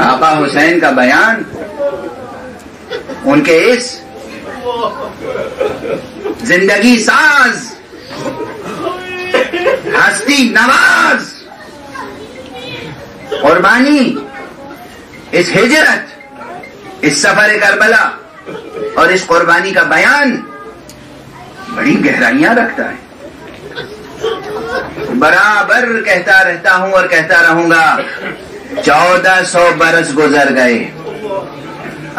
آقا حسین کا بیان ان کے اس زندگی ساز، ہستی نواز، قربانی، اس ہجرت، اس سفر کربلا اور اس قربانی کا بیان بڑی گہرائیاں رکھتا ہے۔ برابر کہتا رہتا ہوں اور کہتا رہوں گا، 1400 برس گزر گئے،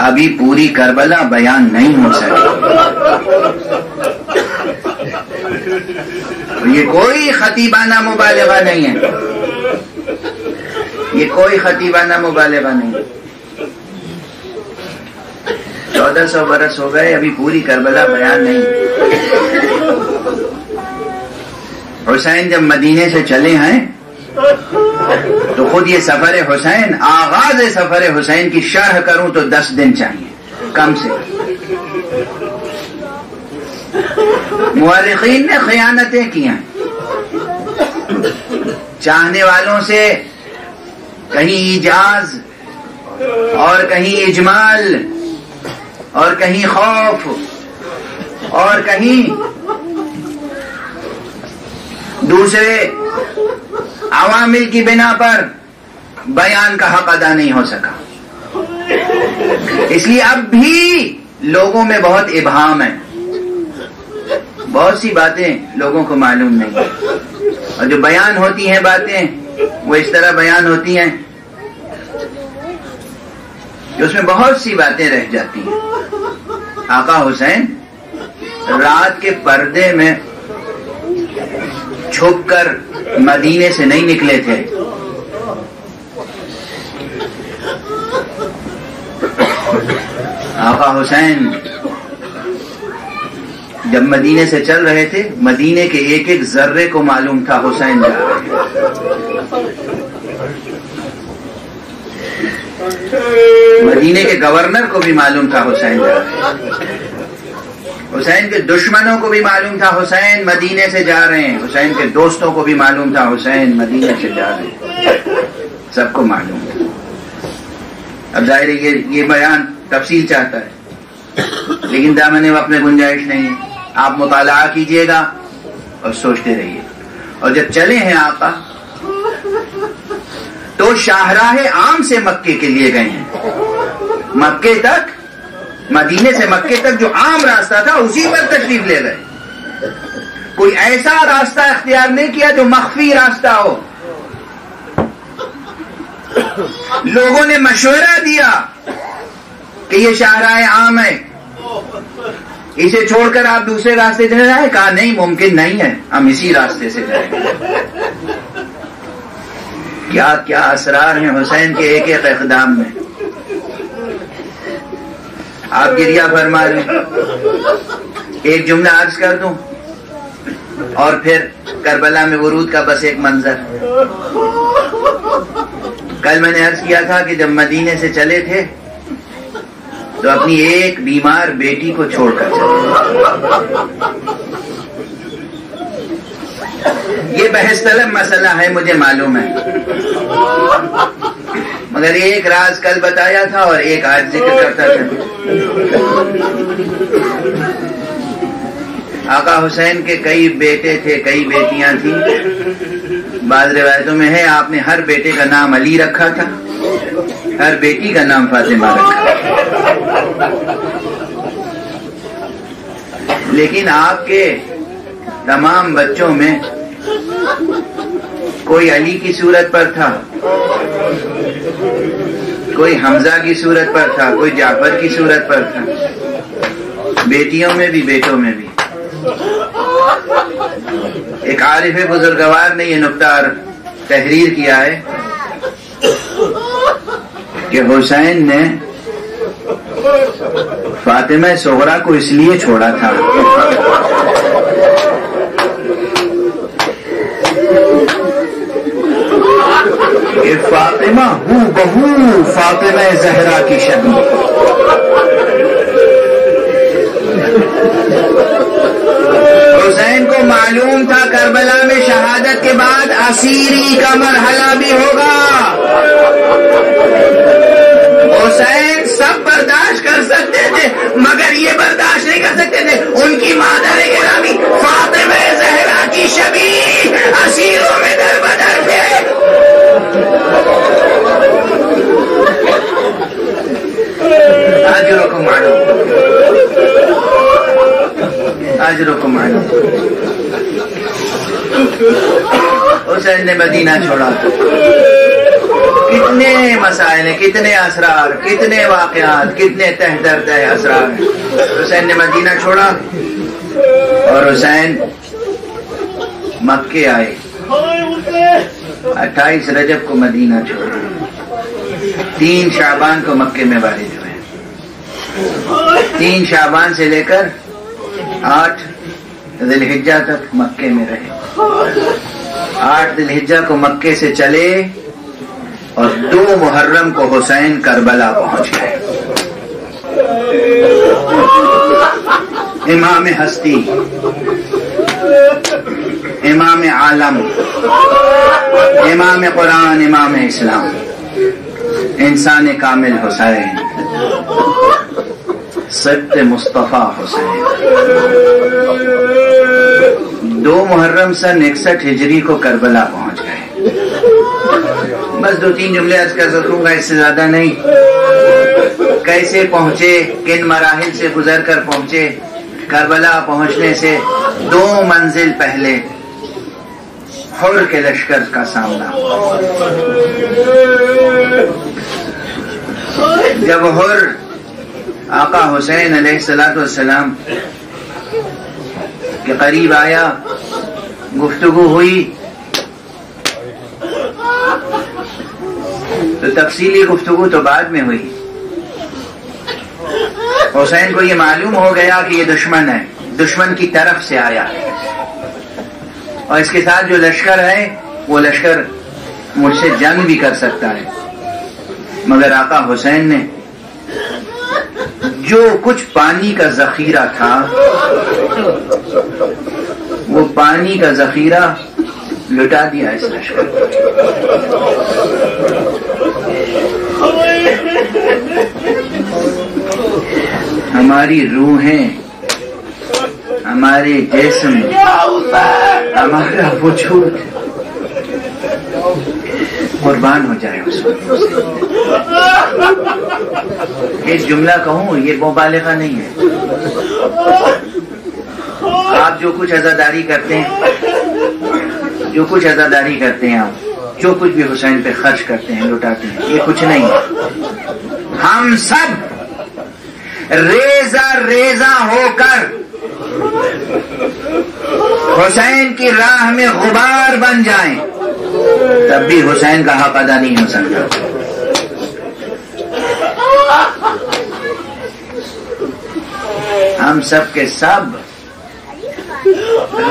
ابھی پوری کربلا بیان نہیں ہو سکی۔ یہ کوئی خطیبانہ مبالغہ نہیں ہے، یہ کوئی خطیبانہ مبالغہ نہیں ہے۔ 1400 برس ہو گئے، ابھی پوری کربلا بیان نہیں۔ حسین جب مدینے سے چلے ہیں تو خود یہ سفر حسین، آغاز سفر حسین کی شرح کروں تو 10 دن چاہیے کم سے کم۔ مورخین نے خیانتیں کی ہیں، چاہنے والوں سے کہیں ایجاز اور کہیں اجمال اور کہیں خوف اور کہیں دوسرے عوامل کی بنا پر بیان کا حق ادا نہیں ہو سکا۔ اس لیے اب بھی لوگوں میں بہت ابہام ہے، بہت سی باتیں لوگوں کو معلوم نہیں، اور جو بیان ہوتی ہیں باتیں وہ اس طرح بیان ہوتی ہیں کہ اس میں بہت سی باتیں رہ جاتی ہیں۔ آقا حسین رات کے پردے میں چھپ کر مدینے سے نہیں نکلے تھے، آقا حسین جب مدینے سے چل رہے تھے، مدینے کے ایک ایک ذرے کو معلوم تھا حسین جا رہے ہیں۔ مدینے کے گورنر کو بھی معلوم تھا حسین جا رہے ہیں، حسین کے دشمنوں کو بھی معلوم تھا حسین مدینے سے جا رہے ہیں، حسین کے دوستوں کو بھی معلوم تھا حسین مدینے سے جا رہے ہیں، سب کو معلوم تھا۔ اب ظاہر ہے یہ بیان تفصیل چاہتا ہے، لیکن دامن وقت میں گنجائش نہیں ہے۔ آپ مطالعہ کیجئے گا اور سوچتے رہیے۔ اور جب چلے ہیں آقا تو شاہراہ عام سے مکے کے لیے گئے ہیں، مکے تک، مدینے سے مکے تک جو عام راستہ تھا اسی پر تشریف لے گئے، کوئی ایسا راستہ اختیار نہیں کیا جو مخفی راستہ ہو۔ لوگوں نے مشورہ دیا کہ یہ شاہراہ عام ہے، اسے چھوڑ کر آپ دوسرے راستے سے جائیں، کہا نہیں، ممکن نہیں ہے، ہم اسی راستے سے جائیں گے۔ کیا کیا اسرار ہیں حسین کے ایک ایک اقدام میں، آپ گریہ فرما لیں۔ ایک جملہ عرض کر دوں اور پھر کربلا میں ورود کا بس ایک منظر۔ کل میں نے عرض کیا تھا کہ جب مدینے سے چلے تھے تو اپنی ایک بیمار بیٹی کو چھوڑ کر چلے۔ یہ بحث طلب مسئلہ ہے، مجھے معلوم ہے، مگر ایک راز کل بتایا تھا اور ایک آج ذکر کرتا تھا۔ آقا حسین کے کئی بیٹے تھے، کئی بیٹیاں تھیں، بعض روایتوں میں ہے آپ نے ہر بیٹے کا نام علی رکھا تھا، ہر بیٹی کا نام فاطمہ رکھا، لیکن آپ کے تمام بچوں میں کوئی علی کی صورت پر تھا، کوئی حمزہ کی صورت پر تھا، کوئی جعفر کی صورت پر تھا، بیٹیوں میں بھی بیٹوں میں بھی۔ ایک عارف بزرگوار نے یہ نقطہ تحریر کیا ہے کہ حسین نے فاطمہ صغرا کو اس لیے چھوڑا تھا کہ فاطمہ ہو بہو فاطمہ زہرا کی شبیہ۔ حسین کو معلوم تھا کربلا میں شہادت کے بعد اسیری کا مرحلہ بھی ہوگا، نے مدینہ چھوڑا. کتنے مسائل ہیں، کتنے اسرار، کتنے واقعات، کتنے تہ در تہ اسرار ہیں. حسین نے مدینہ چھوڑا اور حسین مکے آئے. 28 رجب کو مدینہ چھوڑا، 3 شعبان کو مکے میں وارد ہوئے. 3 شعبان سے لے کر 8 ذی الحجہ تک مکے میں رہے. 8 ذی الحجہ کو مکے سے چلے اور 2 محرم کو حسین کربلا پہنچ گئے. امام ہستی، امام عالم، امام قرآن، امام اسلام، انسان کامل حسین، سبت مصطفیٰ حسین. 2 محرم سن 61 ہجری کو کربلا پہنچ گئے. بس 2-3 جملے عرض کر سکوں گا، اس سے زیادہ نہیں. کیسے پہنچے، کن مراحل سے گزر کر پہنچے. کربلا پہنچنے سے 2 منزل پہلے حر کے لشکر کا سامنا. جب حر آقا حسین علیہ السلام کے قریب آیا، گفتگو ہوئی، تو تفصیلی گفتگو تو بعد میں ہوئی. حسین کو یہ معلوم ہو گیا کہ یہ دشمن ہے، دشمن کی طرف سے آیا ہے، اور اس کے ساتھ جو لشکر ہے وہ لشکر مجھ سے جنگ بھی کر سکتا ہے. مگر آقا حسین نے جو کچھ پانی کا ذخیرہ تھا، وہ پانی کا ذخیرہ لٹا دیا اس لشکر کو. ہماری روحیں، ہمارے جسم، ہمارا وجود قربان ہو جائے اس وقت. ایک جملہ کہوں، یہ مبالغہ نہیں ہے. آپ جو کچھ عزاداری کرتے ہیں، جو کچھ عزاداری کرتے ہیں، آپ جو کچھ بھی حسین پہ خرچ کرتے ہیں، لٹاتے ہیں، یہ کچھ نہیں ہے. ہم سب ریزہ ریزہ ہو کر حسین کی راہ میں غبار بن جائیں، تب بھی حسین کا حق ادا نہیں ہو سکتا. ہم سب کے سب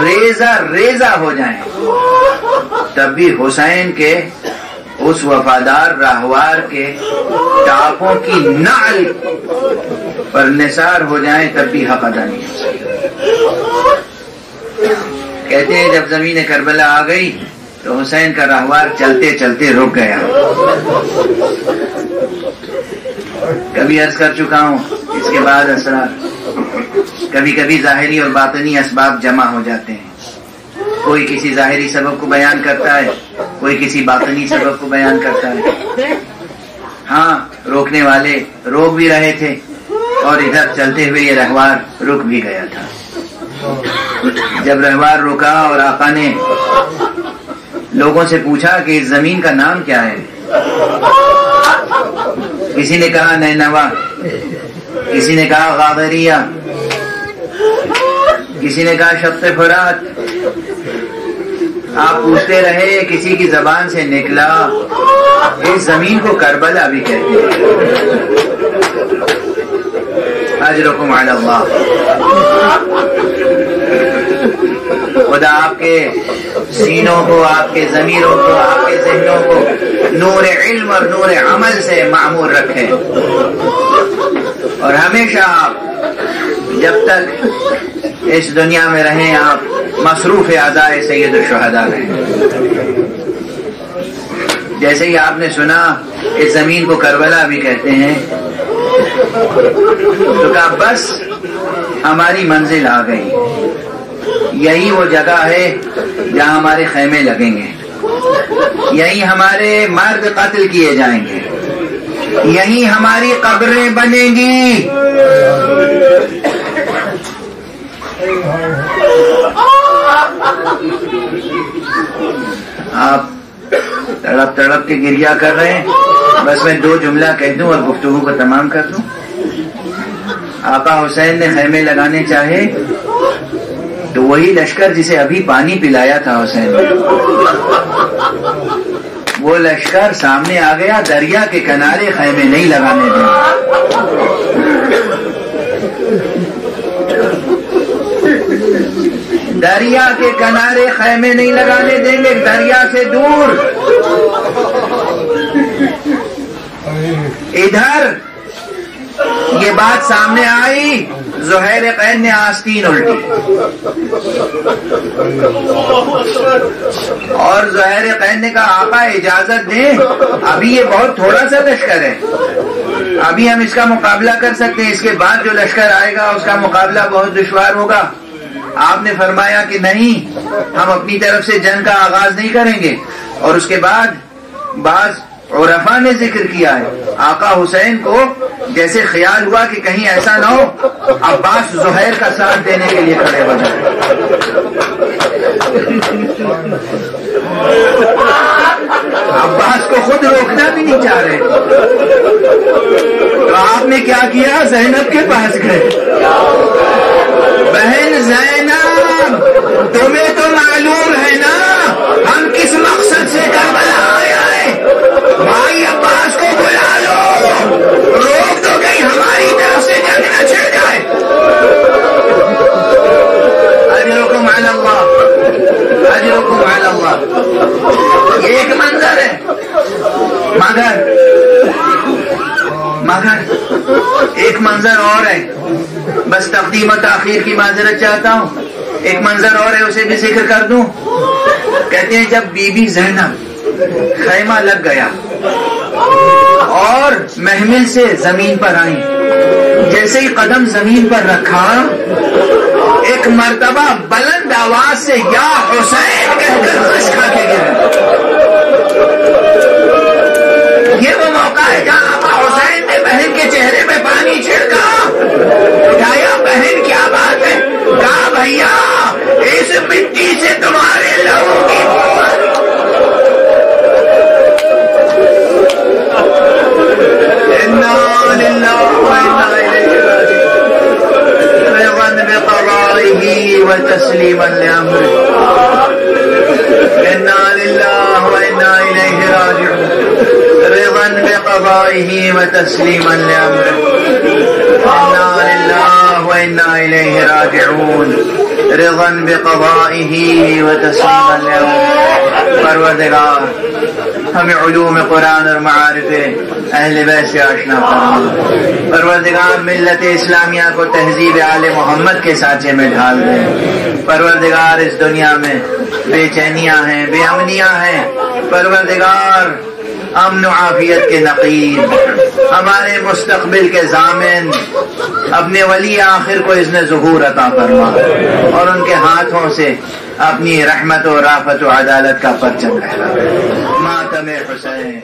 ریزہ ریزہ ہو جائیں، تب بھی حسین کے اس وفادار راہوار کے ٹاپوں کی نعل پر نثار ہو جائیں، تب بھی حق ادا نہیں ہو سکتا. کہتے ہیں جب زمین کربلا آ گئی تو حسین کا راہوار چلتے چلتے رک گیا. کبھی عرض کر چکا ہوں، اس کے بعد اسرار، کبھی کبھی ظاہری اور باطنی اسباب جمع ہو جاتے ہیں. کوئی کسی ظاہری سبب کو بیان کرتا ہے، کوئی کسی باطنی سبب کو بیان کرتا ہے. ہاں، روکنے والے روک بھی رہے تھے اور ادھر چلتے ہوئے یہ رہوار رک بھی گیا تھا. جب رہوار رکا اور آقا نے لوگوں سے پوچھا کہ اس زمین کا نام کیا ہے، کسی نے کہا نینوا، کسی نے کہا غابریہ، کسی نے کہا شط فرات. آپ پوچھتے رہے، کسی کی زبان سے نکلا اس زمین کو کربلا بھی کہتے ہیں. اجرکم علی اللہ. خدا آپ کے سینوں کو، آپ کے ضمیروں کو، آپ کے ذہنوں کو نور علم اور نور عمل سے معمور رکھے، اور ہمیشہ آپ جب تک اس دنیا میں رہیں آپ مصروف اعضائے سید الشہداء رہیں. جیسے ہی آپ نے سنا اس زمین کو کربلا بھی کہتے ہیں، تو کہا بس ہماری منزل آ گئی، یہی وہ جگہ ہے جہاں ہمارے خیمے لگیں گے، یہی ہمارے مرد قتل کیے جائیں گے، یہی ہماری قبریں بنیں گی. آپ تڑپ تڑپ کے گریا کر رہے ہیں. بس میں 2 جملہ کہہ دوں اور گفتگو کو تمام کر دوں. آقا حسین نے خیمے لگانے چاہے تو وہی لشکر جسے ابھی پانی پلایا تھا حسین نے، وہ لشکر سامنے آ گیا. دریا کے کنارے خیمے نہیں لگانے دیں. دریا کے کنارے خیمے نہیں لگانے دیں گے، دریا سے دور. ادھر یہ بات سامنے آئی، زہیر قین نے آستین الٹی اور زہیر قین نے کہا آقا اجازت دیں، ابھی یہ بہت تھوڑا سا لشکر ہے، ابھی ہم اس کا مقابلہ کر سکتے ہیں، اس کے بعد جو لشکر آئے گا اس کا مقابلہ بہت دشوار ہوگا. آپ نے فرمایا کہ نہیں، ہم اپنی طرف سے جنگ کا آغاز نہیں کریں گے. اور اس کے بعد بعض عرفا نے ذکر کیا ہے، آقا حسین کو جیسے خیال ہوا کہ کہیں ایسا نہ ہو عباس زہیر کا ساتھ دینے کے لیے کھڑے ہو جائیں. عباس کو خود روکنا بھی نہیں چاہ رہے، تو آپ نے کیا کیا؟ زینب کے پاس گئے. بہن زینب، تمہیں تو معلوم ہے نا ہم کس مقصد سے کربلا آئے ہیں. بھائی عباس کو بلا لو، روک دو کہیں ہماری طرف سے جنگ نہ چھڑ جائے. اجرکم علی اللہ، اجرکم علی اللہ. یہ ایک منظر ہے، مگر ایک منظر اور ہے. بس تقدیم و تاخیر کی معذرت چاہتا ہوں. ایک منظر اور ہے، اسے بھی ذکر کر دوں. کہتے ہیں جب بی بی زینب خیمہ لگ گیا اور محمل سے زمین پر آئی، جیسے ہی قدم زمین پر رکھا ایک مرتبہ بلند آواز سے یا حسین کہہ کر خش کھا کے گرے. یہ وہ موقع ہے جہاں آقا حسین نے بہن کے چہرے پہ پانی چھڑکا، اٹھایا بہن کیا بات ہے، کہا بھیا اس مٹی سے تمہارے لہو کی وتسليما لأمره إنا لله وإنا إليه راجعون رضا بقضائه وتسليما لأمره إنا لله وإنا إليه راجعون رضا بقضائه وتسليما لأمره. پروردگار ہمیں علوم قرآن اور معارف اہل بیت سے آشنا فرما. پروردگار ملت اسلامیہ کو تہذیب آل محمد کے سانچے میں ڈھال دے. پروردگار اس دنیا میں بے چینیاں ہیں، بے امنیاں ہیں. پروردگار امن و عافیت کے نقیب، ہمارے مستقبل کے ضامن اپنے ولی آخر کو اذن ظہور عطا فرما اور ان کے ہاتھوں سے اپنی رحمت و رافت و عدالت کا پرچم لہرا. ماتم حسین.